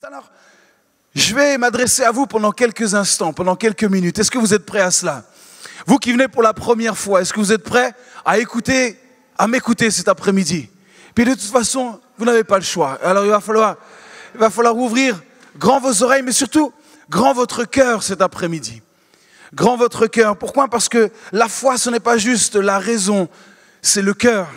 Alors, je vais m'adresser à vous pendant quelques instants, pendant quelques minutes. Est-ce que vous êtes prêts à cela? Vous qui venez pour la première fois, est-ce que vous êtes prêts à écouter, à m'écouter cet après-midi? Puis de toute façon, vous n'avez pas le choix. Alors il va falloir ouvrir grand vos oreilles, mais surtout grand votre cœur cet après-midi. Grand votre cœur. Pourquoi? Parce que la foi, ce n'est pas juste la raison, c'est le cœur.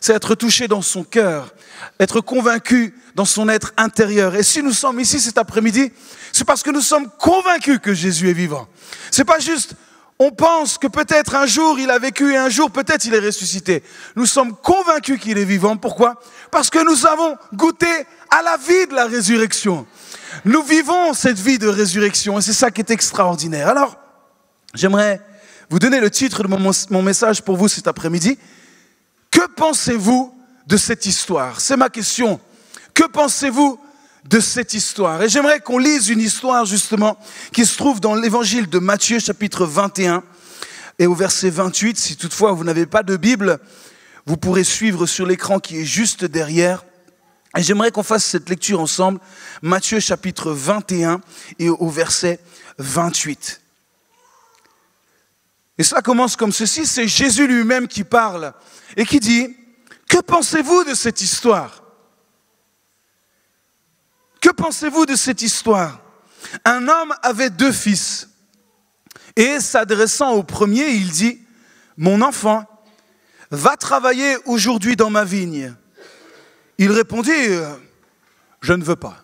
C'est être touché dans son cœur, être convaincu dans son être intérieur. Et si nous sommes ici cet après-midi, c'est parce que nous sommes convaincus que Jésus est vivant. C'est pas juste, on pense que peut-être un jour il a vécu et un jour peut-être il est ressuscité. Nous sommes convaincus qu'il est vivant. Pourquoi? Parce que nous avons goûté à la vie de la résurrection. Nous vivons cette vie de résurrection et c'est ça qui est extraordinaire. Alors, j'aimerais vous donner le titre de mon message pour vous cet après-midi. Que pensez-vous de cette histoire? C'est ma question. Que pensez-vous de cette histoire? Et j'aimerais qu'on lise une histoire justement qui se trouve dans l'évangile de Matthieu chapitre 21 et au verset 28. Si toutefois vous n'avez pas de Bible, vous pourrez suivre sur l'écran qui est juste derrière. Et j'aimerais qu'on fasse cette lecture ensemble. Matthieu chapitre 21 et au verset 28. Et cela commence comme ceci, c'est Jésus lui-même qui parle et qui dit « Que pensez-vous de cette histoire ?» Que pensez-vous de cette histoire? Un homme avait 2 fils et s'adressant au premier, il dit « Mon enfant, va travailler aujourd'hui dans ma vigne. » Il répondit « Je ne veux pas. »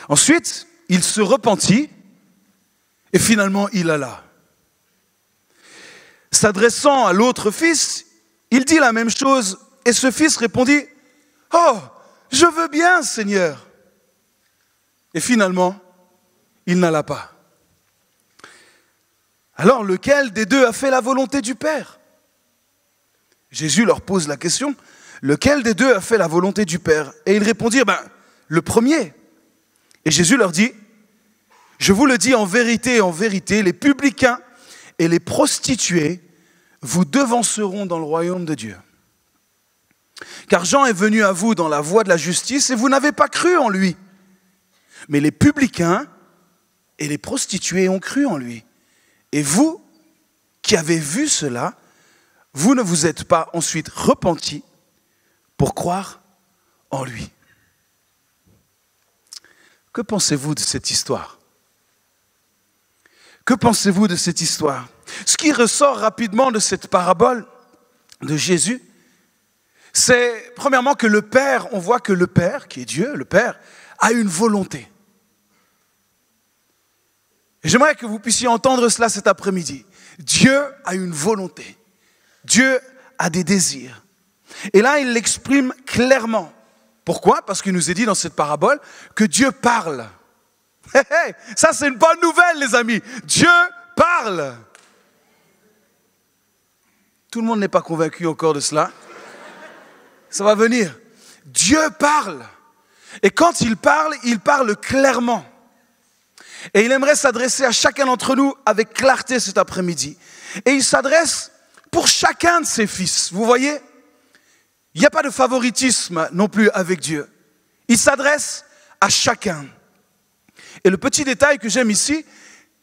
Ensuite, il se repentit et finalement il alla. S'adressant à l'autre fils, il dit la même chose et ce fils répondit « Oh, je veux bien, Seigneur. » Et finalement, il n'alla pas. Alors, lequel des 2 a fait la volonté du Père? Jésus leur pose la question, lequel des 2 a fait la volonté du Père? Et ils répondirent, le premier. Et Jésus leur dit, je vous le dis en vérité, les publicains et les prostituées vous devanceront dans le royaume de Dieu. Car Jean est venu à vous dans la voie de la justice et vous n'avez pas cru en lui. Mais les publicains et les prostituées ont cru en lui. Et vous, qui avez vu cela, vous ne vous êtes pas ensuite repentis pour croire en lui. Que pensez-vous de cette histoire? Que pensez-vous de cette histoire? Ce qui ressort rapidement de cette parabole de Jésus, c'est premièrement que le Père, on voit que le Père, qui est Dieu, le Père, a une volonté. Et j'aimerais que vous puissiez entendre cela cet après-midi. Dieu a une volonté. Dieu a des désirs. Et là, il l'exprime clairement. Pourquoi? Parce qu'il nous est dit dans cette parabole que Dieu parle. Ça, c'est une bonne nouvelle, les amis. Dieu parle. Tout le monde n'est pas convaincu encore de cela. Ça va venir. Dieu parle. Et quand il parle clairement. Et il aimerait s'adresser à chacun d'entre nous avec clarté cet après-midi. Et il s'adresse pour chacun de ses fils. Vous voyez? Il n'y a pas de favoritisme non plus avec Dieu. Il s'adresse à chacun. Et le petit détail que j'aime ici,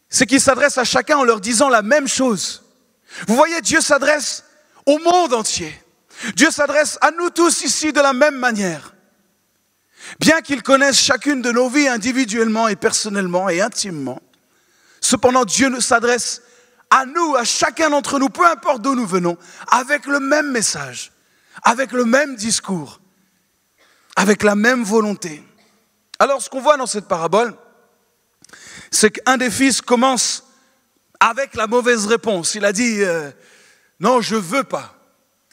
c'est qu'il s'adresse à chacun en leur disant la même chose. Vous voyez, Dieu s'adresse au monde entier. Dieu s'adresse à nous tous ici de la même manière. Bien qu'il connaisse chacune de nos vies individuellement et personnellement et intimement, cependant Dieu s'adresse à nous, à chacun d'entre nous, peu importe d'où nous venons, avec le même message, avec le même discours, avec la même volonté. Alors ce qu'on voit dans cette parabole, c'est qu'un des fils commence avec la mauvaise réponse. Il a dit non, je ne veux pas.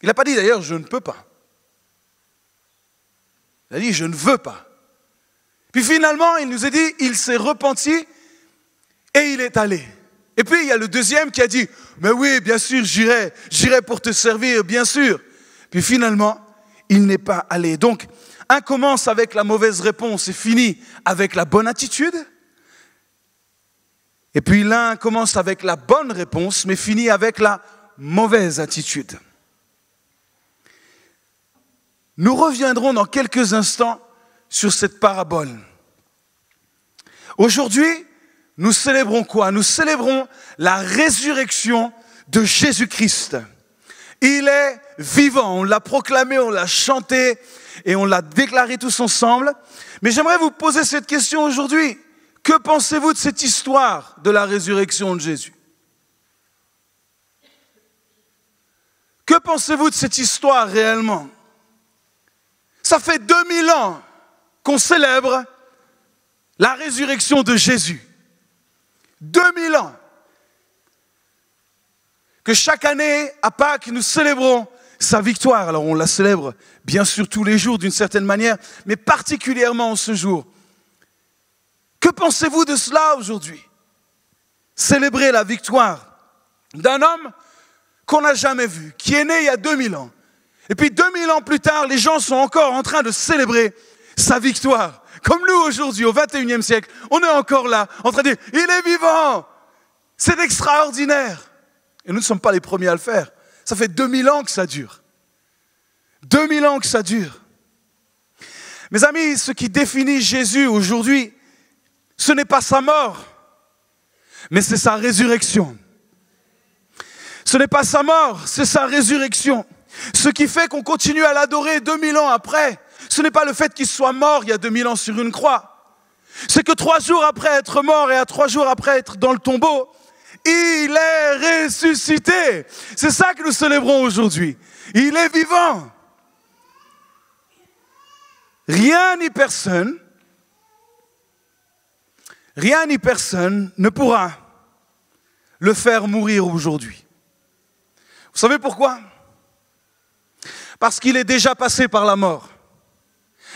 Il n'a pas dit d'ailleurs je ne peux pas. Il a dit je ne veux pas. Puis finalement, il nous a dit, il s'est repenti et il est allé. Et puis il y a le deuxième qui a dit mais oui, bien sûr, j'irai pour te servir, bien sûr. Puis finalement, il n'est pas allé. Donc, un commence avec la mauvaise réponse et finit avec la bonne attitude. Et puis l'un commence avec la bonne réponse, mais finit avec la mauvaise attitude. Nous reviendrons dans quelques instants sur cette parabole. Aujourd'hui, nous célébrons quoi? Nous célébrons la résurrection de Jésus-Christ. Il est vivant, on l'a proclamé, on l'a chanté et on l'a déclaré tous ensemble. Mais j'aimerais vous poser cette question aujourd'hui. Que pensez-vous de cette histoire de la résurrection de Jésus? Que pensez-vous de cette histoire réellement? Ça fait 2000 ans qu'on célèbre la résurrection de Jésus. 2000 ans. Que chaque année, à Pâques, nous célébrons sa victoire. Alors on la célèbre bien sûr tous les jours d'une certaine manière, mais particulièrement en ce jour. Que pensez-vous de cela aujourd'hui? Célébrer la victoire d'un homme qu'on n'a jamais vu, qui est né il y a 2000 ans. Et puis 2000 ans plus tard, les gens sont encore en train de célébrer sa victoire. Comme nous aujourd'hui, au 21e siècle, on est encore là, en train de dire, il est vivant! C'est extraordinaire! Et nous ne sommes pas les premiers à le faire. Ça fait 2000 ans que ça dure. 2000 ans que ça dure. Mes amis, ce qui définit Jésus aujourd'hui, ce n'est pas sa mort, mais c'est sa résurrection. Ce n'est pas sa mort, c'est sa résurrection. Ce qui fait qu'on continue à l'adorer 2000 ans après, ce n'est pas le fait qu'il soit mort il y a 2000 ans sur une croix. C'est que 3 jours après être mort et à 3 jours après être dans le tombeau, il est ressuscité. C'est ça que nous célébrons aujourd'hui. Il est vivant. Rien ni personne ne pourra le faire mourir aujourd'hui. Vous savez pourquoi? Parce qu'il est déjà passé par la mort.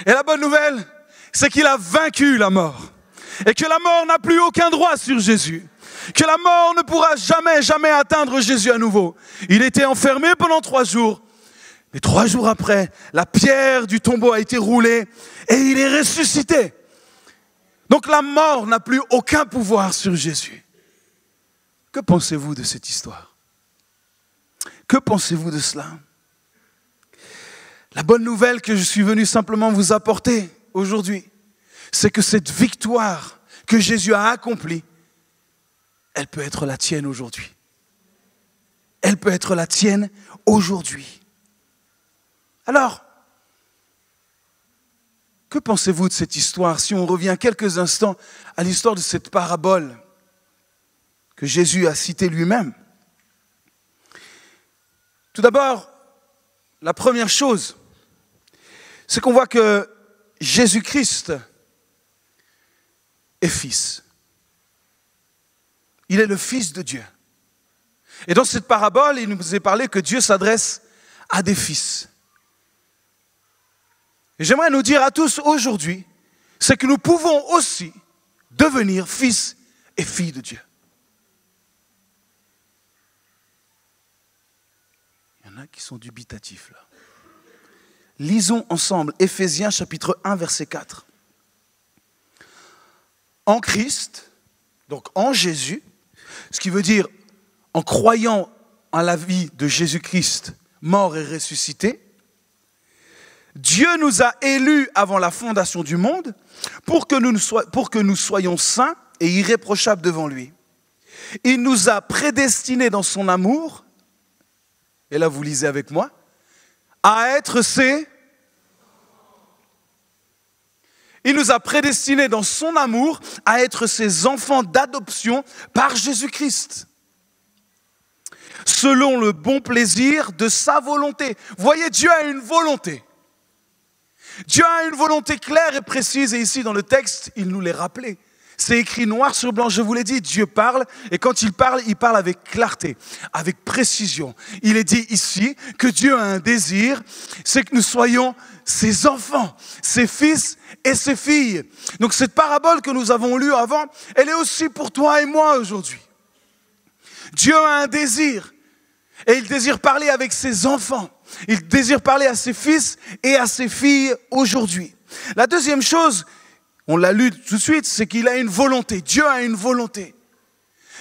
Et la bonne nouvelle, c'est qu'il a vaincu la mort. Et que la mort n'a plus aucun droit sur Jésus. Que la mort ne pourra jamais atteindre Jésus à nouveau. Il était enfermé pendant 3 jours. Mais 3 jours après, la pierre du tombeau a été roulée et il est ressuscité. Donc la mort n'a plus aucun pouvoir sur Jésus. Que pensez-vous de cette histoire? Que pensez-vous de cela? La bonne nouvelle que je suis venu simplement vous apporter aujourd'hui, c'est que cette victoire que Jésus a accomplie, elle peut être la tienne aujourd'hui. Elle peut être la tienne aujourd'hui. Alors, que pensez-vous de cette histoire si on revient quelques instants à l'histoire de cette parabole que Jésus a citée lui-même? Tout d'abord, la première chose, c'est qu'on voit que Jésus-Christ est fils. Il est le Fils de Dieu. Et dans cette parabole, il nous est parlé que Dieu s'adresse à des fils. Et j'aimerais nous dire à tous aujourd'hui, c'est que nous pouvons aussi devenir fils et filles de Dieu. Il y en a qui sont dubitatifs là. Lisons ensemble Éphésiens chapitre 1 verset 4. En Christ, donc en Jésus, ce qui veut dire en croyant en la vie de Jésus-Christ, mort et ressuscité, Dieu nous a élus avant la fondation du monde pour que nous soyons saints et irréprochables devant lui. Il nous a prédestinés dans son amour, et là vous lisez avec moi, à être ses... Il nous a prédestinés dans son amour à être ses enfants d'adoption par Jésus-Christ, selon le bon plaisir de sa volonté. Vous voyez, Dieu a une volonté. Dieu a une volonté claire et précise, et ici dans le texte, il nous l'est rappelé. C'est écrit noir sur blanc, je vous l'ai dit, Dieu parle, et quand il parle avec clarté, avec précision. Il est dit ici que Dieu a un désir, c'est que nous soyons ses enfants, ses fils et ses filles. Donc cette parabole que nous avons lue avant, elle est aussi pour toi et moi aujourd'hui. Dieu a un désir, et il désire parler avec ses enfants. Il désire parler à ses fils et à ses filles aujourd'hui. La deuxième chose, on l'a lu tout de suite, c'est qu'il a une volonté. Dieu a une volonté.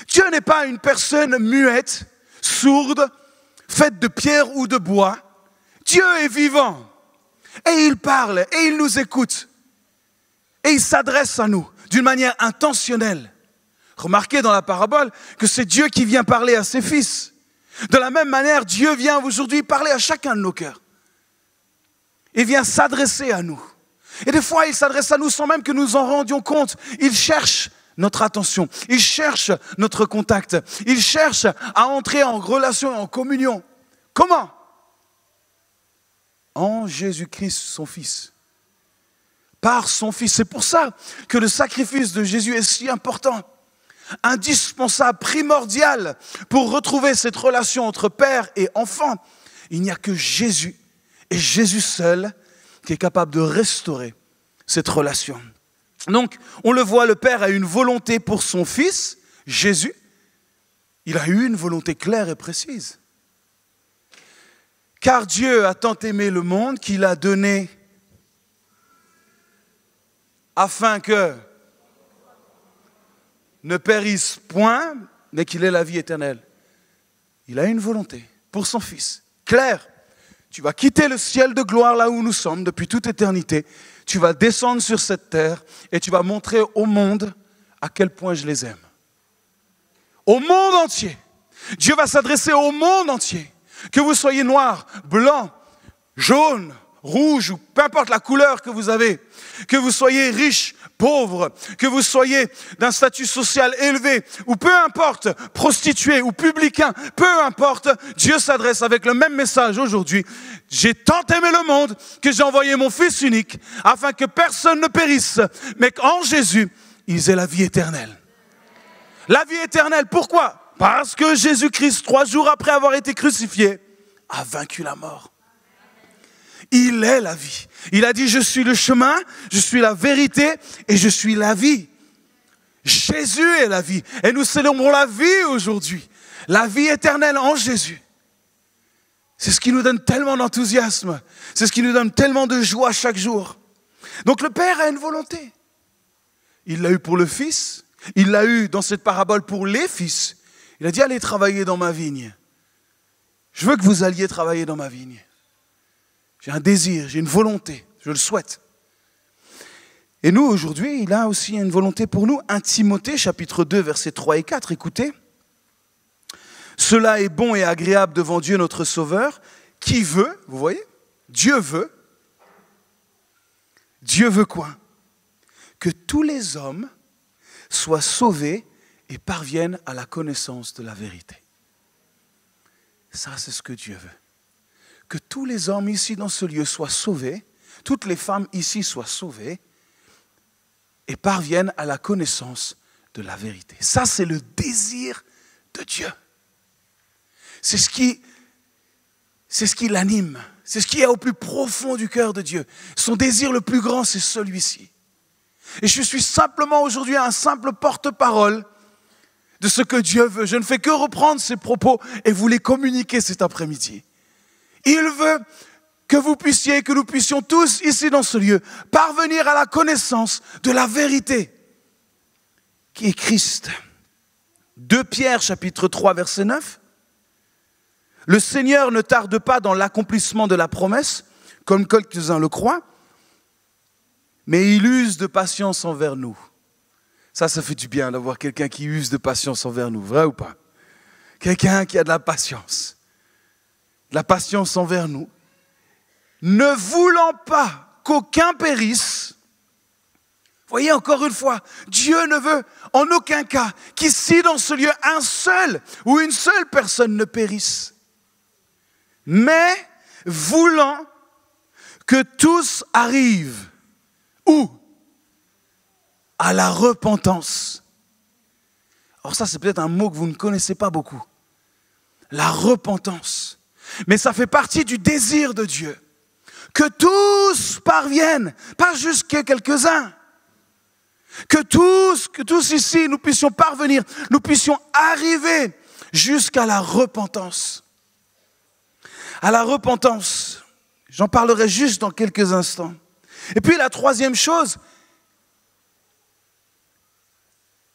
Dieu n'est pas une personne muette, sourde, faite de pierre ou de bois. Dieu est vivant. Et il parle, et il nous écoute. Et il s'adresse à nous d'une manière intentionnelle. Remarquez dans la parabole que c'est Dieu qui vient parler à ses fils. De la même manière, Dieu vient aujourd'hui parler à chacun de nos cœurs. Il vient s'adresser à nous. Et des fois, il s'adresse à nous sans même que nous en rendions compte. Il cherche notre attention. Il cherche notre contact. Il cherche à entrer en relation et en communion. Comment? En Jésus-Christ, son Fils. Par son Fils. C'est pour ça que le sacrifice de Jésus est si important. Indispensable, primordial pour retrouver cette relation entre père et enfant. Il n'y a que Jésus et Jésus seul qui est capable de restaurer cette relation. Donc, on le voit, le Père a une volonté pour son Fils, Jésus. Il a eu une volonté claire et précise. Car Dieu a tant aimé le monde qu'il a donné afin que ne périsse point, mais qu'il ait la vie éternelle. Il a une volonté pour son Fils, claire. Tu vas quitter le ciel de gloire là où nous sommes depuis toute éternité. Tu vas descendre sur cette terre et tu vas montrer au monde à quel point je les aime. Au monde entier. Dieu va s'adresser au monde entier. Que vous soyez noir, blanc, jaune, rouge ou peu importe la couleur que vous avez. Que vous soyez riche, pauvre, que vous soyez d'un statut social élevé, ou peu importe, prostitué ou publicain, peu importe, Dieu s'adresse avec le même message aujourd'hui. J'ai tant aimé le monde que j'ai envoyé mon Fils unique, afin que personne ne périsse, mais qu'en Jésus, ils aient la vie éternelle. La vie éternelle, pourquoi? Parce que Jésus-Christ, 3 jours après avoir été crucifié, a vaincu la mort. Il est la vie. Il a dit, je suis le chemin, je suis la vérité et je suis la vie. Jésus est la vie. Et nous célébrons la vie aujourd'hui. La vie éternelle en Jésus. C'est ce qui nous donne tellement d'enthousiasme. C'est ce qui nous donne tellement de joie chaque jour. Donc le Père a une volonté. Il l'a eu pour le Fils. Il l'a eu dans cette parabole pour les fils. Il a dit, allez travailler dans ma vigne. Je veux que vous alliez travailler dans ma vigne. J'ai un désir, j'ai une volonté, je le souhaite. Et nous, aujourd'hui, il a aussi une volonté pour nous. 1 Timothée, chapitre 2, versets 3 et 4, écoutez. Cela est bon et agréable devant Dieu notre Sauveur, qui veut, vous voyez, Dieu veut quoi? Que tous les hommes soient sauvés et parviennent à la connaissance de la vérité. Ça, c'est ce que Dieu veut. Que tous les hommes ici dans ce lieu soient sauvés, toutes les femmes ici soient sauvées et parviennent à la connaissance de la vérité. Ça, c'est le désir de Dieu. C'est ce qui l'anime. C'est ce qui est au plus profond du cœur de Dieu. Son désir le plus grand, c'est celui-ci. Et je suis simplement aujourd'hui un simple porte-parole de ce que Dieu veut. Je ne fais que reprendre ses propos et vous les communiquer cet après-midi. Il veut que nous puissions tous ici dans ce lieu parvenir à la connaissance de la vérité qui est Christ. 2 Pierre chapitre 3 verset 9. Le Seigneur ne tarde pas dans l'accomplissement de la promesse, comme quelques-uns le croient, mais il use de patience envers nous. Ça fait du bien d'avoir quelqu'un qui use de patience envers nous, vrai ou pas? Quelqu'un qui a de la patience envers nous, ne voulant pas qu'aucun périsse. Voyez encore une fois, Dieu ne veut en aucun cas qu'ici dans ce lieu un seul ou une seule personne ne périsse, mais voulant que tous arrivent où? À la repentance. Alors ça, c'est peut-être un mot que vous ne connaissez pas beaucoup. La repentance. Mais ça fait partie du désir de Dieu. Que tous parviennent, pas juste que quelques-uns. Que tous ici, nous puissions parvenir, nous puissions arriver jusqu'à la repentance. À la repentance. J'en parlerai juste dans quelques instants. Et puis la troisième chose,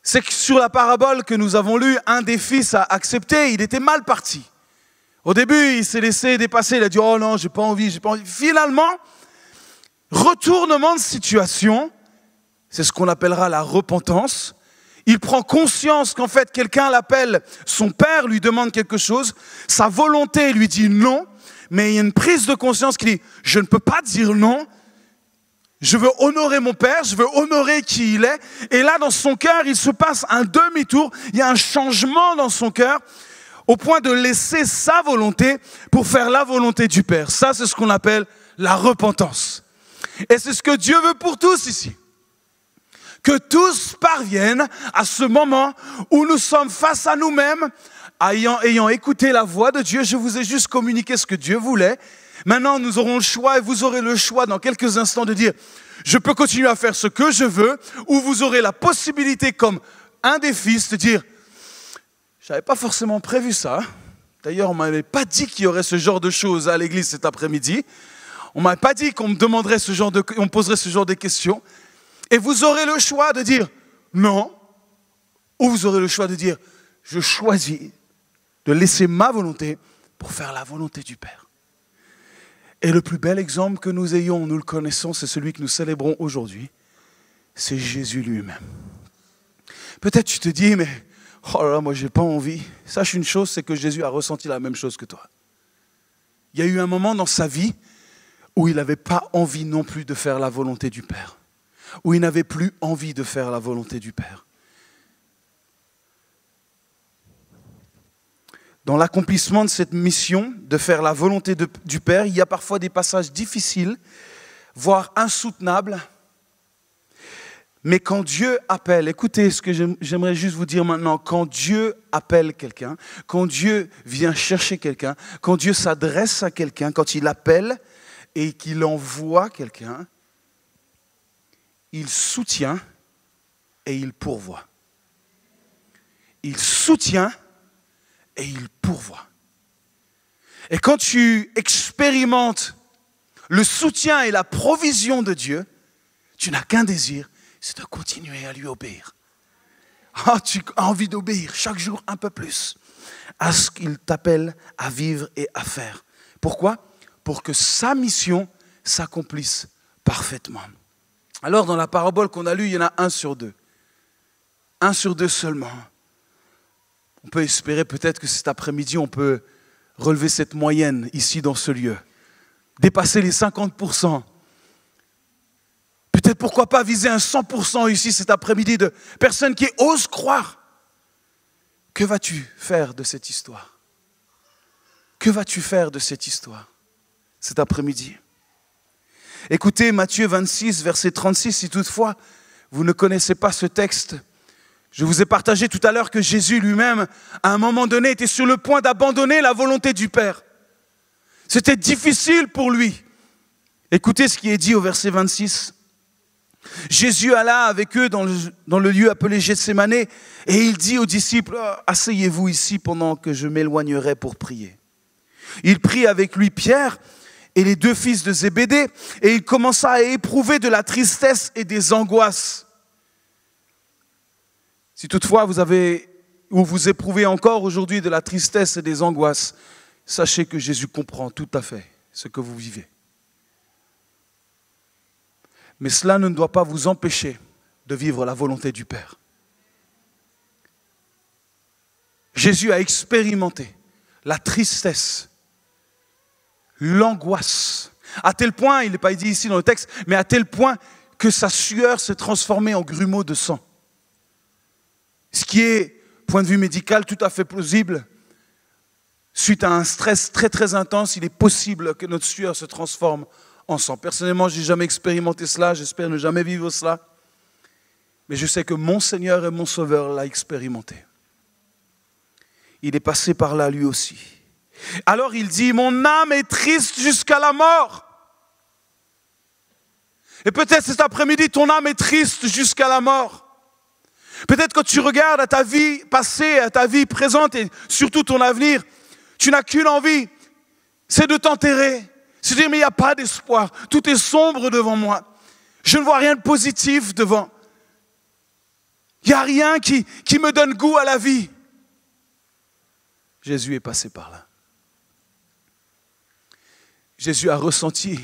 c'est que sur la parabole que nous avons lue, un des fils a accepté, il était mal parti. Au début, il s'est laissé dépasser, il a dit « Oh non, j'ai pas envie ». Finalement, retournement de situation, c'est ce qu'on appellera la repentance. Il prend conscience qu'en fait, quelqu'un l'appelle, son père lui demande quelque chose, sa volonté lui dit non, mais il y a une prise de conscience qui dit « je ne peux pas dire non ». Je veux honorer mon père, je veux honorer qui il est. Et là, dans son cœur, il se passe un demi-tour. Il y a un changement dans son cœur au point de laisser sa volonté pour faire la volonté du Père. Ça, c'est ce qu'on appelle la repentance. Et c'est ce que Dieu veut pour tous ici. Que tous parviennent à ce moment où nous sommes face à nous-mêmes, ayant écouté la voix de Dieu. Je vous ai juste communiqué ce que Dieu voulait. Maintenant, nous aurons le choix et vous aurez le choix dans quelques instants de dire « je peux continuer à faire ce que je veux » ou vous aurez la possibilité comme un des fils de dire « je n'avais pas forcément prévu ça. D'ailleurs, on ne m'avait pas dit qu'il y aurait ce genre de choses à l'église cet après-midi. On ne m'avait pas dit qu'on me demanderait on me poserait ce genre de questions. » Et vous aurez le choix de dire « non » ou vous aurez le choix de dire « je choisis de laisser ma volonté pour faire la volonté du Père ». Et le plus bel exemple que nous ayons, nous le connaissons, c'est celui que nous célébrons aujourd'hui. C'est Jésus lui-même. Peut-être tu te dis, mais oh là là, moi j'ai pas envie. Sache une chose, c'est que Jésus a ressenti la même chose que toi. Il y a eu un moment dans sa vie où il n'avait pas envie non plus de faire la volonté du Père. Où il n'avait plus envie de faire la volonté du Père. Dans l'accomplissement de cette mission, de faire la volonté du Père, il y a parfois des passages difficiles, voire insoutenables. Mais quand Dieu appelle, écoutez ce que j'aimerais juste vous dire maintenant, quand Dieu appelle quelqu'un, quand Dieu vient chercher quelqu'un, quand Dieu s'adresse à quelqu'un, quand il appelle et qu'il envoie quelqu'un, il soutient et il pourvoit. Il soutient et il pourvoit. Et quand tu expérimentes le soutien et la provision de Dieu, tu n'as qu'un désir, c'est de continuer à lui obéir. Ah, tu as envie d'obéir chaque jour un peu plus à ce qu'il t'appelle à vivre et à faire. Pourquoi ? Pour que sa mission s'accomplisse parfaitement. Alors dans la parabole qu'on a lue, il y en a 1 sur 2. 1 sur 2 seulement. On peut espérer peut-être que cet après-midi, on peut relever cette moyenne ici dans ce lieu. Dépasser les 50%. Peut-être pourquoi pas viser un 100% ici cet après-midi de personnes qui osent croire. Que vas-tu faire de cette histoire ? Que vas-tu faire de cette histoire cet après-midi ? Écoutez Matthieu 26, verset 36, si toutefois vous ne connaissez pas ce texte. Je vous ai partagé tout à l'heure que Jésus lui-même, à un moment donné, était sur le point d'abandonner la volonté du Père. C'était difficile pour lui. Écoutez ce qui est dit au verset 26. Jésus alla avec eux dans le lieu appelé Gethsémane et il dit aux disciples, « Asseyez-vous ici pendant que je m'éloignerai pour prier. » Il prit avec lui Pierre et les 2 fils de Zébédée et il commença à éprouver de la tristesse et des angoisses. Si toutefois vous éprouvez encore aujourd'hui de la tristesse et des angoisses, sachez que Jésus comprend tout à fait ce que vous vivez. Mais cela ne doit pas vous empêcher de vivre la volonté du Père. Jésus a expérimenté la tristesse, l'angoisse, à tel point, il n'est pas dit ici dans le texte, mais à tel point que sa sueur s'est transformée en grumeaux de sang. Ce qui est, point de vue médical, tout à fait plausible. Suite à un stress très très intense, il est possible que notre sueur se transforme en sang. Personnellement, je n'ai jamais expérimenté cela, j'espère ne jamais vivre cela. Mais je sais que mon Seigneur et mon Sauveur l'a expérimenté. Il est passé par là lui aussi. Alors il dit, mon âme est triste jusqu'à la mort. Et peut-être cet après-midi, ton âme est triste jusqu'à la mort. Peut-être que tu regardes à ta vie passée, à ta vie présente et surtout ton avenir, tu n'as qu'une envie, c'est de t'enterrer. C'est de dire, mais il n'y a pas d'espoir, tout est sombre devant moi. Je ne vois rien de positif devant. Il n'y a rien qui me donne goût à la vie. Jésus est passé par là. Jésus a ressenti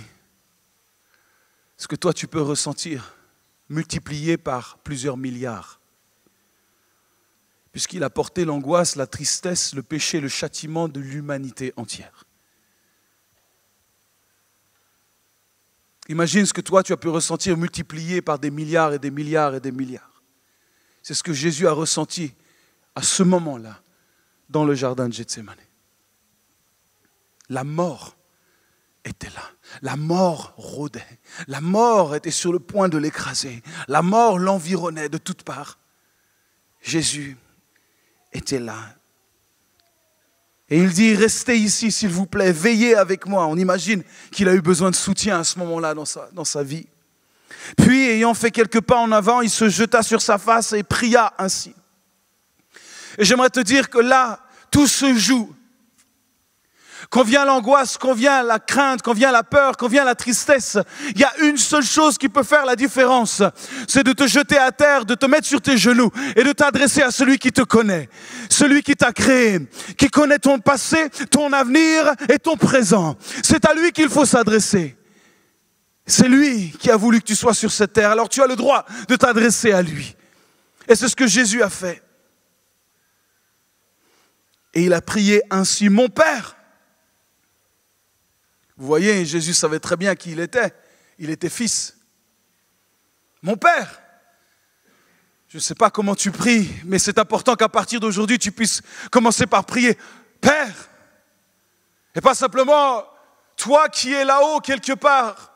ce que toi tu peux ressentir, multiplié par plusieurs milliards. Puisqu'il a porté l'angoisse, la tristesse, le péché, le châtiment de l'humanité entière. Imagine ce que toi tu as pu ressentir multiplié par des milliards et des milliards et des milliards. C'est ce que Jésus a ressenti à ce moment-là dans le jardin de Gethsémani. La mort était là. La mort rôdait. La mort était sur le point de l'écraser. La mort l'environnait de toutes parts. Jésus était là. Et il dit, restez ici s'il vous plaît, veillez avec moi. On imagine qu'il a eu besoin de soutien à ce moment-là dans sa vie. Puis, ayant fait quelques pas en avant, il se jeta sur sa face et pria ainsi. Et j'aimerais te dire que là, tout se joue. Quand vient l'angoisse, quand vient la crainte, quand vient la peur, quand vient la tristesse, il y a une seule chose qui peut faire la différence. C'est de te jeter à terre, de te mettre sur tes genoux et de t'adresser à celui qui te connaît. Celui qui t'a créé, qui connaît ton passé, ton avenir et ton présent. C'est à lui qu'il faut s'adresser. C'est lui qui a voulu que tu sois sur cette terre. Alors tu as le droit de t'adresser à lui. Et c'est ce que Jésus a fait. Et il a prié ainsi, mon Père. Vous voyez, Jésus savait très bien qui il était. Il était fils. Mon Père. Je ne sais pas comment tu pries, mais c'est important qu'à partir d'aujourd'hui, tu puisses commencer par prier. Père. Et pas simplement, toi qui es là-haut quelque part.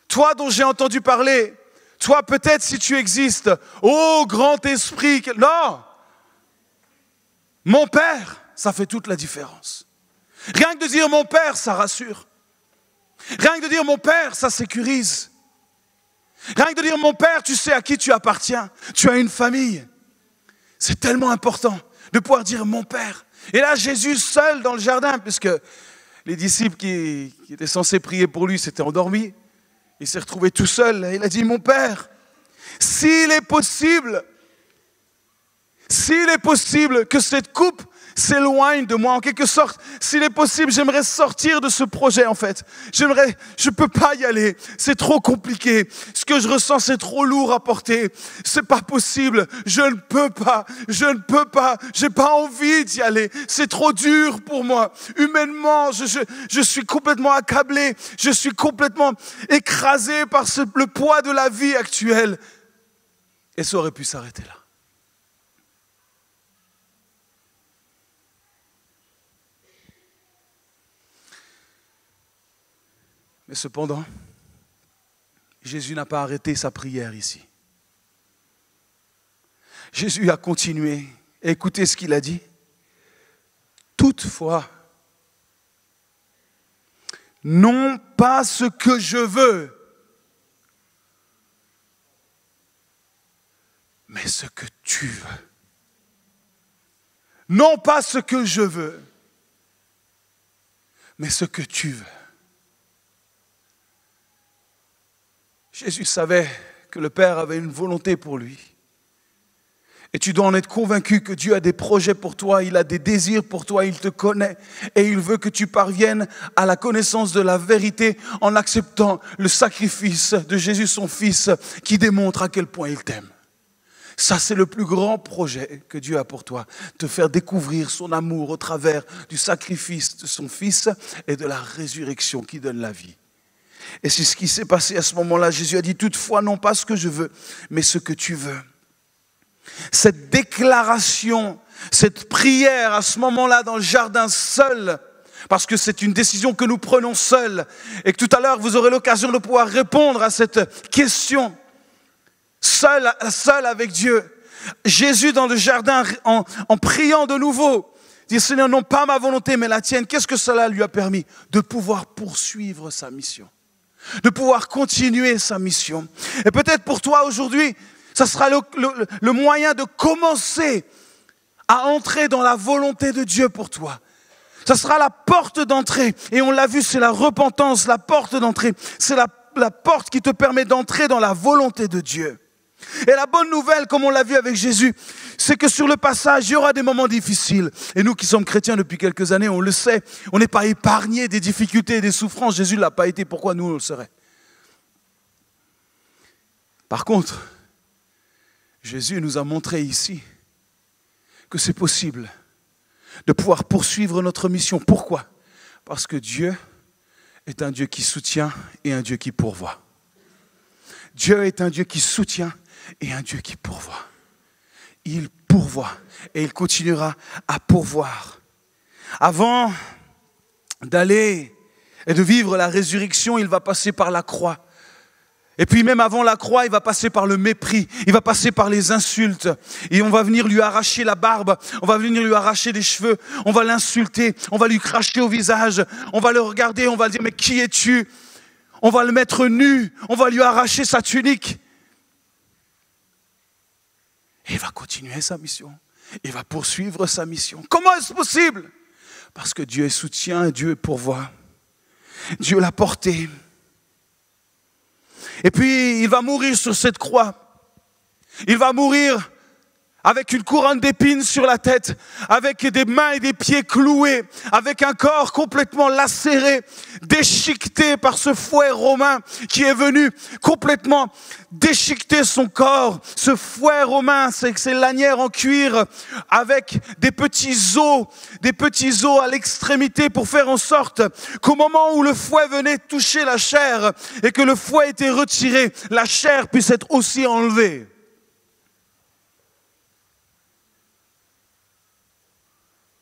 Toi dont j'ai entendu parler. Toi peut-être si tu existes. Oh grand esprit. Non. Mon Père, ça fait toute la différence. Rien que de dire mon Père, ça rassure. Rien que de dire mon Père, ça sécurise. Rien que de dire mon Père, tu sais à qui tu appartiens. Tu as une famille. C'est tellement important de pouvoir dire mon Père. Et là, Jésus seul dans le jardin, puisque les disciples qui étaient censés prier pour lui s'étaient endormis. Il s'est retrouvé tout seul. Et il a dit, mon Père, s'il est possible que cette coupe s'éloigne de moi, en quelque sorte, s'il est possible, j'aimerais sortir de ce projet en fait. Je ne peux pas y aller, c'est trop compliqué. Ce que je ressens, c'est trop lourd à porter. C'est pas possible, je ne peux pas, j'ai pas envie d'y aller. C'est trop dur pour moi. Humainement, je suis complètement accablé, je suis complètement écrasé par le poids de la vie actuelle. Et ça aurait pu s'arrêter là. Mais cependant, Jésus n'a pas arrêté sa prière ici. Jésus a continué. Et écoutez ce qu'il a dit. Toutefois, non pas ce que je veux, mais ce que tu veux. Non pas ce que je veux, mais ce que tu veux. Jésus savait que le Père avait une volonté pour lui. Et tu dois en être convaincu que Dieu a des projets pour toi, il a des désirs pour toi, il te connaît et il veut que tu parviennes à la connaissance de la vérité en acceptant le sacrifice de Jésus, son Fils, qui démontre à quel point il t'aime. Ça, c'est le plus grand projet que Dieu a pour toi, te faire découvrir son amour au travers du sacrifice de son Fils et de la résurrection qui donne la vie. Et c'est ce qui s'est passé à ce moment-là. Jésus a dit, toutefois, non pas ce que je veux, mais ce que tu veux. Cette déclaration, cette prière à ce moment-là dans le jardin seul, parce que c'est une décision que nous prenons seuls, et que tout à l'heure, vous aurez l'occasion de pouvoir répondre à cette question, seul avec Dieu. Jésus dans le jardin, en priant de nouveau, dit, Seigneur, non pas ma volonté, mais la tienne. Qu'est-ce que cela lui a permis? De pouvoir poursuivre sa mission. De pouvoir continuer sa mission. Et peut-être pour toi aujourd'hui, ça sera le moyen de commencer à entrer dans la volonté de Dieu pour toi. Ça sera la porte d'entrée. Et on l'a vu, c'est la repentance, la porte d'entrée. C'est la porte qui te permet d'entrer dans la volonté de Dieu. Et la bonne nouvelle, comme on l'a vu avec Jésus, c'est que sur le passage, il y aura des moments difficiles. Et nous qui sommes chrétiens depuis quelques années, on le sait, on n'est pas épargnés des difficultés et des souffrances. Jésus ne l'a pas été, pourquoi nous on le serait? Par contre, Jésus nous a montré ici que c'est possible de pouvoir poursuivre notre mission. Pourquoi? Parce que Dieu est un Dieu qui soutient et un Dieu qui pourvoit. Dieu est un Dieu qui soutient et un Dieu qui pourvoit. Il pourvoit et il continuera à pourvoir. Avant d'aller et de vivre la résurrection, il va passer par la croix. Et puis même avant la croix, il va passer par le mépris, il va passer par les insultes. Et on va venir lui arracher la barbe, on va venir lui arracher les cheveux, on va l'insulter, on va lui cracher au visage, on va le regarder, on va dire mais qui es-tu? On va le mettre nu, on va lui arracher sa tunique. Et il va continuer sa mission, il va poursuivre sa mission. Comment est-ce possible? Parce que Dieu est soutien, Dieu est pourvoit. Dieu l'a porté. Et puis, il va mourir sur cette croix. Il va mourir avec une couronne d'épines sur la tête, avec des mains et des pieds cloués, avec un corps complètement lacéré, déchiqueté par ce fouet romain qui est venu complètement déchiqueter son corps. Ce fouet romain, c'est ces lanières en cuir avec des petits os à l'extrémité pour faire en sorte qu'au moment où le fouet venait toucher la chair et que le fouet était retiré, la chair puisse être aussi enlevée.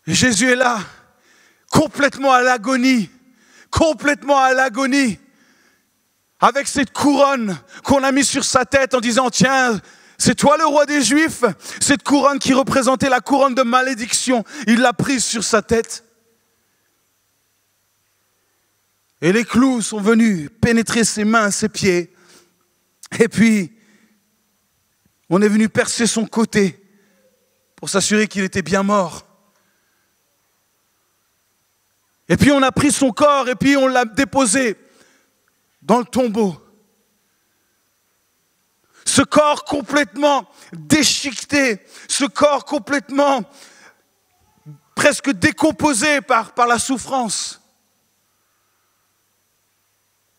Et Jésus est là, complètement à l'agonie, avec cette couronne qu'on a mise sur sa tête en disant, tiens, c'est toi le roi des Juifs, cette couronne qui représentait la couronne de malédiction, il l'a prise sur sa tête. Et les clous sont venus pénétrer ses mains, ses pieds, et puis on est venu percer son côté pour s'assurer qu'il était bien mort. Et puis on a pris son corps et puis on l'a déposé dans le tombeau. Ce corps complètement déchiqueté, ce corps complètement presque décomposé par la souffrance.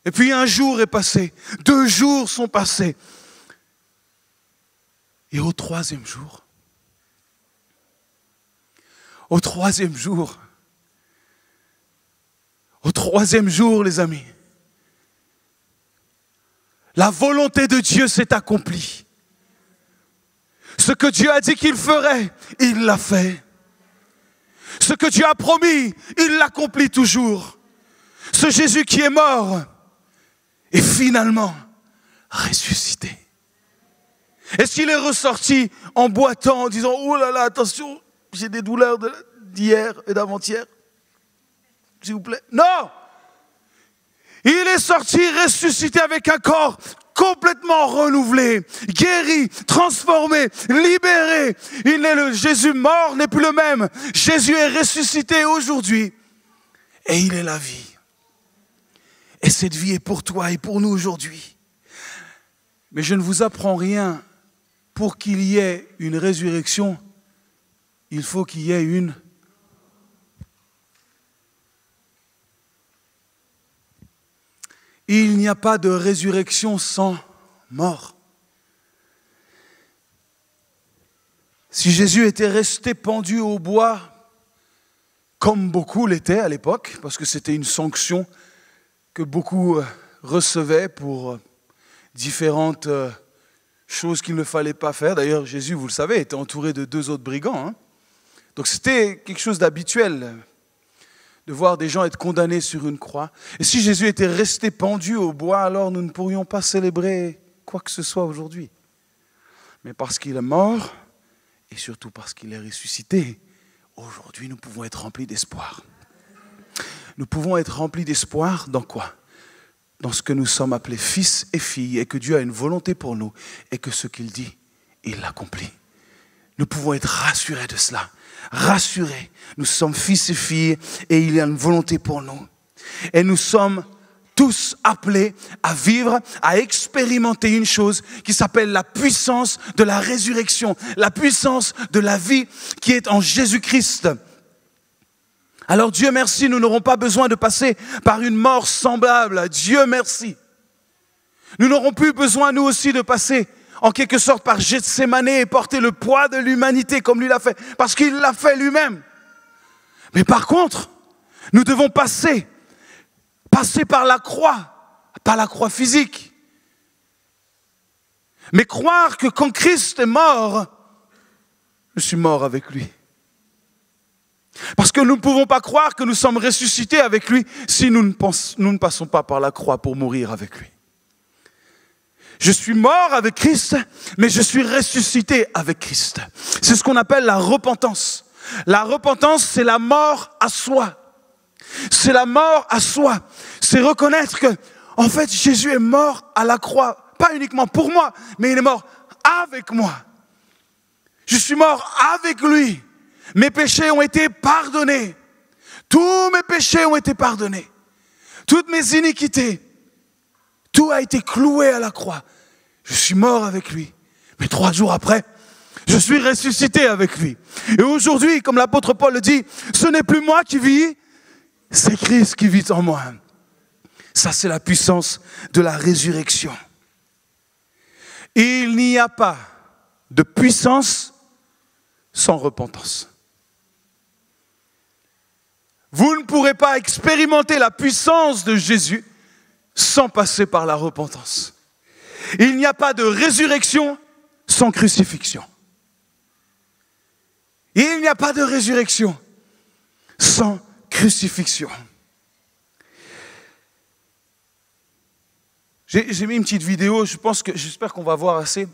Et puis un jour est passé, 2 jours sont passés. Et au troisième jour, les amis, la volonté de Dieu s'est accomplie. Ce que Dieu a dit qu'il ferait, il l'a fait. Ce que Dieu a promis, il l'accomplit toujours. Ce Jésus qui est mort est finalement ressuscité. Est-ce qu'il est ressorti en boitant, en disant « Oh là là, attention, j'ai des douleurs d'hier et d'avant-hier, s'il vous plaît ». Non! Il est sorti ressuscité avec un corps complètement renouvelé, guéri, transformé, libéré. Jésus mort n'est plus le même. Jésus est ressuscité aujourd'hui et il est la vie. Et cette vie est pour toi et pour nous aujourd'hui. Mais je ne vous apprends rien. Pour qu'il y ait une résurrection, il faut qu'il y ait une. Il n'y a pas de résurrection sans mort. Si Jésus était resté pendu au bois, comme beaucoup l'étaient à l'époque, parce que c'était une sanction que beaucoup recevaient pour différentes choses qu'il ne fallait pas faire. D'ailleurs, Jésus, vous le savez, était entouré de 2 autres brigands. Donc c'était quelque chose d'habituel de voir des gens être condamnés sur une croix. Et si Jésus était resté pendu au bois, alors nous ne pourrions pas célébrer quoi que ce soit aujourd'hui. Mais parce qu'il est mort, et surtout parce qu'il est ressuscité, aujourd'hui nous pouvons être remplis d'espoir. Nous pouvons être remplis d'espoir dans quoi? Dans ce que nous sommes appelés fils et filles, et que Dieu a une volonté pour nous, et que ce qu'il dit, il l'accomplit. Nous pouvons être rassurés de cela. Rassurés. Nous sommes fils et filles, et il y a une volonté pour nous. Et nous sommes tous appelés à vivre, à expérimenter une chose qui s'appelle la puissance de la résurrection, la puissance de la vie qui est en Jésus-Christ. Alors Dieu merci, nous n'aurons pas besoin de passer par une mort semblable. Dieu merci. Nous n'aurons plus besoin, nous aussi, de passer en quelque sorte par Gethsémane et porter le poids de l'humanité comme lui l'a fait, parce qu'il l'a fait lui-même. Mais par contre, nous devons passer par la croix, pas la croix physique. Mais croire que quand Christ est mort, je suis mort avec lui. Parce que nous ne pouvons pas croire que nous sommes ressuscités avec lui si nous ne passons pas par la croix pour mourir avec lui. Je suis mort avec Christ, mais je suis ressuscité avec Christ. C'est ce qu'on appelle la repentance. La repentance, c'est la mort à soi. C'est la mort à soi. C'est reconnaître que, en fait, Jésus est mort à la croix, pas uniquement pour moi, mais il est mort avec moi. Je suis mort avec lui. Mes péchés ont été pardonnés. Tous mes péchés ont été pardonnés. Toutes mes iniquités. Tout a été cloué à la croix. Je suis mort avec lui. Mais 3 jours après, je suis ressuscité avec lui. Et aujourd'hui, comme l'apôtre Paul le dit, ce n'est plus moi qui vis, c'est Christ qui vit en moi. Ça, c'est la puissance de la résurrection. Il n'y a pas de puissance sans repentance. Vous ne pourrez pas expérimenter la puissance de Jésus sans passer par la repentance. Il n'y a pas de résurrection sans crucifixion. Il n'y a pas de résurrection sans crucifixion. J'ai mis une petite vidéo, j'espère qu'on va voir assez.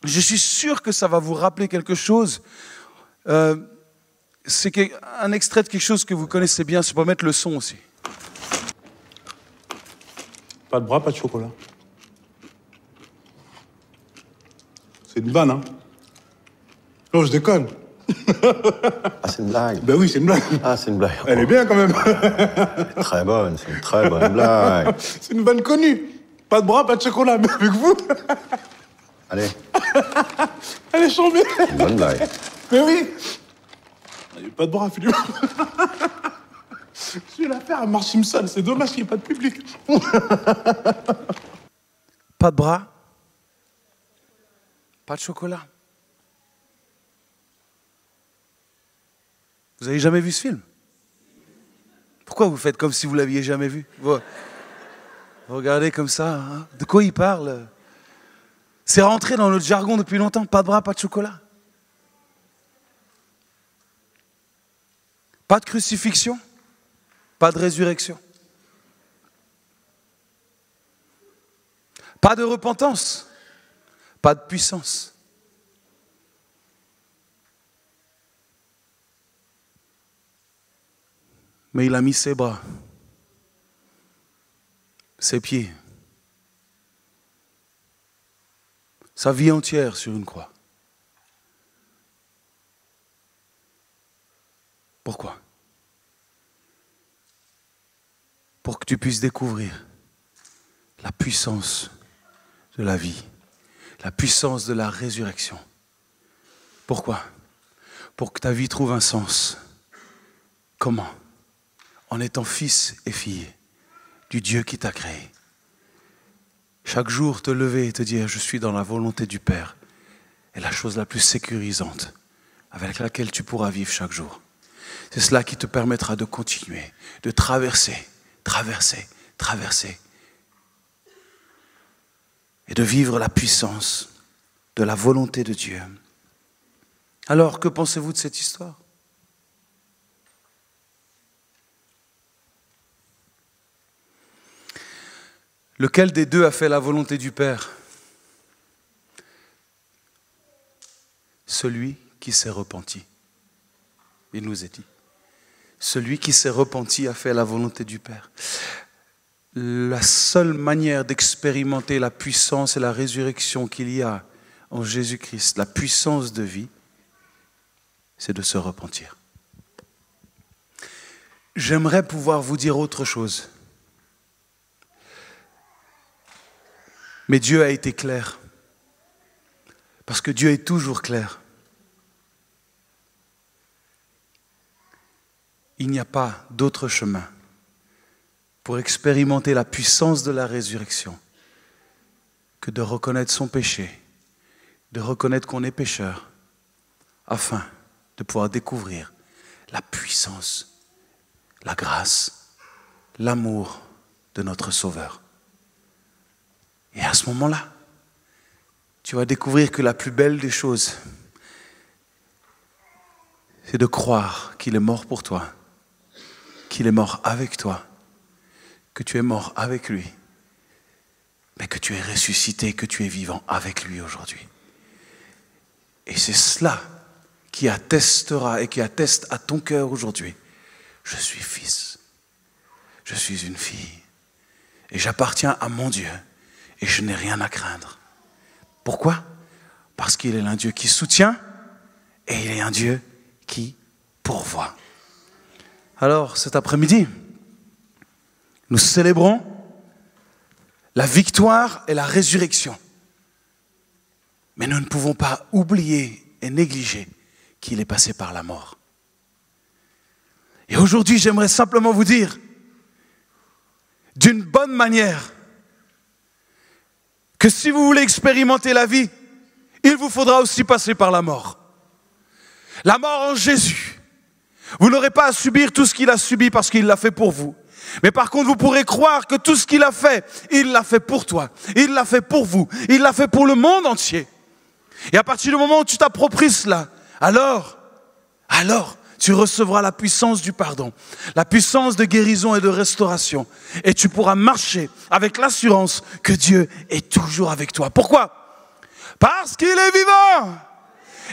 Je suis sûr que ça va vous rappeler quelque chose. C'est un extrait de quelque chose que vous connaissez bien, je peux mettre le son aussi. Pas de bras, pas de chocolat. C'est une vanne, hein? Non, je déconne. Ah, c'est une blague. Ben oui, c'est une blague. Ah, c'est une blague. Elle est bien quand même. Très bonne, c'est une très bonne blague. C'est une vanne connue. Pas de bras, pas de chocolat, mais avec vous. Allez. Elle est chambée. Une bonne blague. Mais oui. Il n'y a pas de bras, Philippe. Je vais la faire à Marge Simpson. C'est dommage qu'il n'y ait pas de public. Pas de bras, pas de chocolat. Vous avez jamais vu ce film? Pourquoi vous faites comme si vous l'aviez jamais vu? Vous regardez comme ça, hein? De quoi il parle? C'est rentré dans notre jargon depuis longtemps. Pas de bras, pas de chocolat. Pas de crucifixion, pas de résurrection. Pas de repentance, pas de puissance. Mais il a mis ses bras, ses pieds, sa vie entière sur une croix. Pourquoi? Pour que tu puisses découvrir la puissance de la vie, la puissance de la résurrection. Pourquoi? Pour que ta vie trouve un sens. Comment? En étant fils et fille du Dieu qui t'a créé. Chaque jour te lever et te dire je suis dans la volonté du Père est la chose la plus sécurisante avec laquelle tu pourras vivre chaque jour. C'est cela qui te permettra de continuer, de traverser et de vivre la puissance de la volonté de Dieu. Alors, que pensez-vous de cette histoire? Lequel des deux a fait la volonté du Père? Celui qui s'est repenti. Il nous est dit. Celui qui s'est repenti a fait la volonté du Père. La seule manière d'expérimenter la puissance et la résurrection qu'il y a en Jésus-Christ, la puissance de vie, c'est de se repentir. J'aimerais pouvoir vous dire autre chose. Mais Dieu a été clair. Parce que Dieu est toujours clair. Il n'y a pas d'autre chemin pour expérimenter la puissance de la résurrection que de reconnaître son péché, de reconnaître qu'on est pécheur, afin de pouvoir découvrir la puissance, la grâce, l'amour de notre Sauveur. Et à ce moment-là, tu vas découvrir que la plus belle des choses, c'est de croire qu'il est mort pour toi, qu'il est mort avec toi, que tu es mort avec lui, mais que tu es ressuscité, que tu es vivant avec lui aujourd'hui. Et c'est cela qui attestera et qui atteste à ton cœur aujourd'hui. Je suis fils, je suis une fille, et j'appartiens à mon Dieu, et je n'ai rien à craindre. Pourquoi? Parce qu'il est un Dieu qui soutient, et il est un Dieu qui pourvoit. Alors, cet après-midi, nous célébrons la victoire et la résurrection. Mais nous ne pouvons pas oublier et négliger qu'il est passé par la mort. Et aujourd'hui, j'aimerais simplement vous dire, d'une bonne manière, que si vous voulez expérimenter la vie, il vous faudra aussi passer par la mort. La mort en Jésus. Vous n'aurez pas à subir tout ce qu'il a subi parce qu'il l'a fait pour vous. Mais par contre, vous pourrez croire que tout ce qu'il a fait, il l'a fait pour toi. Il l'a fait pour vous. Il l'a fait pour le monde entier. Et à partir du moment où tu t'appropries cela, alors, tu recevras la puissance du pardon, la puissance de guérison et de restauration. Et tu pourras marcher avec l'assurance que Dieu est toujours avec toi. Pourquoi? Parce qu'il est vivant.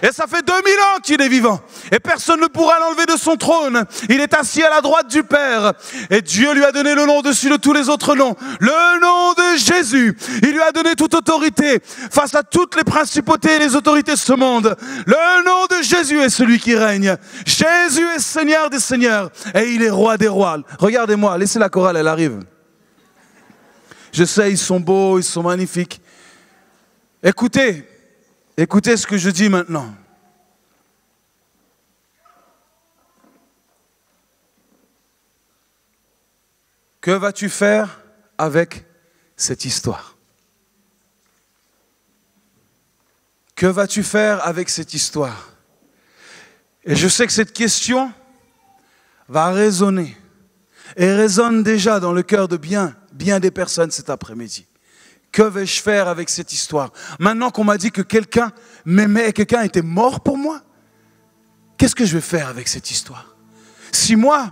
Et ça fait 2000 ans qu'il est vivant. Et personne ne pourra l'enlever de son trône. Il est assis à la droite du Père. Et Dieu lui a donné le nom au-dessus de tous les autres noms. Le nom de Jésus. Il lui a donné toute autorité face à toutes les principautés et les autorités de ce monde. Le nom de Jésus est celui qui règne. Jésus est Seigneur des seigneurs. Et il est roi des rois. Regardez-moi, laissez la chorale, elle arrive. Je sais, ils sont beaux, ils sont magnifiques. Écoutez ce que je dis maintenant. Que vas-tu faire avec cette histoire? Que vas-tu faire avec cette histoire? Et je sais que cette question va résonner et résonne déjà dans le cœur de bien des personnes cet après-midi. Que vais-je faire avec cette histoire? Maintenant qu'on m'a dit que quelqu'un m'aimait et quelqu'un était mort pour moi, qu'est-ce que je vais faire avec cette histoire? Si moi,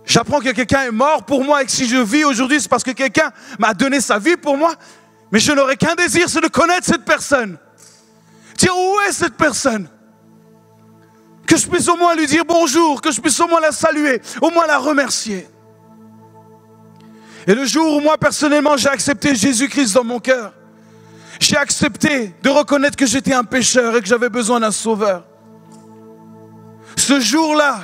j'apprends que quelqu'un est mort pour moi et que si je vis aujourd'hui, c'est parce que quelqu'un m'a donné sa vie pour moi, mais je n'aurai qu'un désir, c'est de connaître cette personne. Dire où est cette personne? Que je puisse au moins lui dire bonjour, que je puisse au moins la saluer, au moins la remercier. Et le jour où moi, personnellement, j'ai accepté Jésus-Christ dans mon cœur, j'ai accepté de reconnaître que j'étais un pécheur et que j'avais besoin d'un sauveur. Ce jour-là,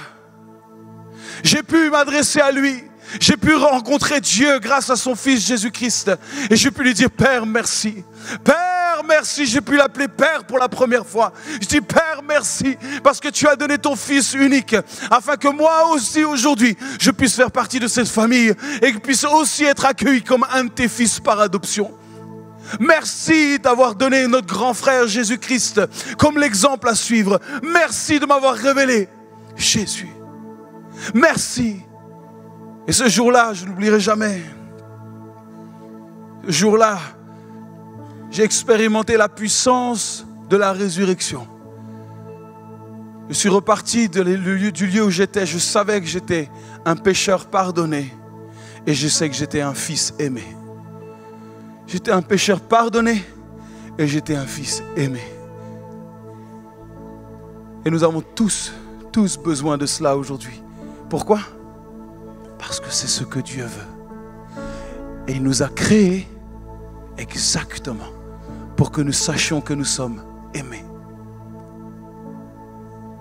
j'ai pu m'adresser à lui. J'ai pu rencontrer Dieu grâce à son Fils Jésus-Christ. Et j'ai pu lui dire, Père, merci. Père, merci. J'ai pu l'appeler Père pour la première fois. Je dis, Père, merci. Parce que tu as donné ton Fils unique. Afin que moi aussi, aujourd'hui, je puisse faire partie de cette famille. Et que puisse aussi être accueilli comme un de tes fils par adoption. Merci d'avoir donné notre grand frère Jésus-Christ comme l'exemple à suivre. Merci de m'avoir révélé Jésus. Merci. Et ce jour-là, je n'oublierai jamais. Ce jour-là, j'ai expérimenté la puissance de la résurrection. Je suis reparti du lieu où j'étais. Je savais que j'étais un pécheur pardonné. Et je sais que j'étais un fils aimé. J'étais un pécheur pardonné et j'étais un fils aimé. Et nous avons tous besoin de cela aujourd'hui. Pourquoi? Parce que c'est ce que Dieu veut. Et il nous a créés exactement pour que nous sachions que nous sommes aimés,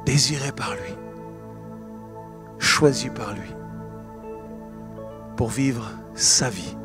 désirés par lui, choisis par lui, pour vivre sa vie